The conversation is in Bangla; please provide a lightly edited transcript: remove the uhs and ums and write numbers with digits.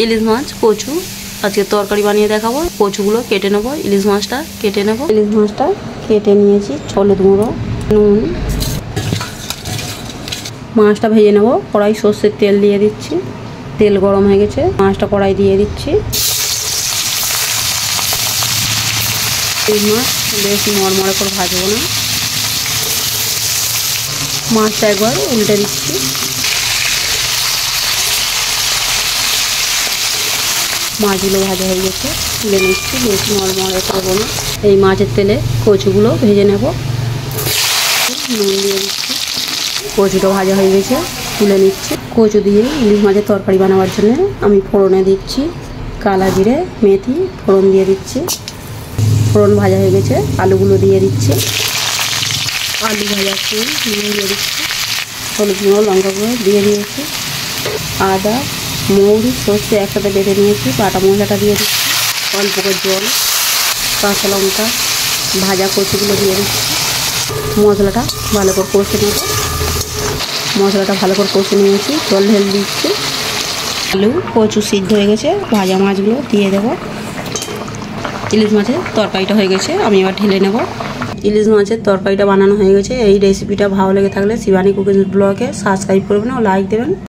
ইলিশ মাছ কচু আজকে তরকারি বানিয়ে দেখাবো। কচুগুলো কেটে নেবো, ইলিশ মাছটা কেটে নেবো। ইলিশ মাছটা কেটে নিয়েছি, হলুদ গুঁড়ো, নুন, মাছটা ভেজে নেবো। কড়াই সর্ষের তেল দিয়ে দিচ্ছি, তেল গরম হয়ে গেছে, মাছটা কড়াই দিয়ে দিচ্ছি। এই মাছ বেশ নরমরে করে ভাজবো না, মাছটা একবার উল্টে দিচ্ছি। মাছগুলো ভাজা হয়ে গেছে, তুলে নিচ্ছি, বেশি নরমরে করবো না। এই মাছের তেলে কচুগুলো ভেজে নেব, নুন দিয়ে দিচ্ছি। কচুটা ভাজা হয়ে গেছে, তুলে নিচ্ছি। কচু দিয়ে ইলিশ মাছের তরকারি বানাবার জন্য আমি ফোড়নে দিচ্ছি কালা জিরে, মেথি ফোড়ন দিয়ে দিচ্ছি। ফোড়ন ভাজা হয়ে গেছে, আলুগুলো দিয়ে দিচ্ছি। আলু ভাজা ফুল নুন দিয়ে দিচ্ছি, হলুদ গুঁড়ো, লঙ্কা গুঁড়ো দিয়ে দিয়েছি। আদা, মৌরি, সর্ষে একসাথে বেটে নিয়েছি, বাটা মশলাটা দিয়ে দিচ্ছি। অল্প করে জল, কাঁচা লঙ্কা, ভাজা কচুগুলো দিয়ে দিচ্ছি। মশলাটা ভালো করে কষে নেব। মশলাটা ভালো করে কষে নিয়েছি, জল ঢেলে দিচ্ছি। আলু কচু সিদ্ধ হয়ে গেছে, ভাজা মাছগুলো দিয়ে দেবো। ইলিশ মাছের তরকারিটা হয়ে গেছে, আমি এবার ঢেলে নেব। ইলিশ মাছের তরকারিটা বানানো হয়ে গেছে। এই রেসিপিটা ভালো লেগে থাকলে শিবানী কুকিং ব্লগে সাবস্ক্রাইব করবেন ও লাইক দেবেন।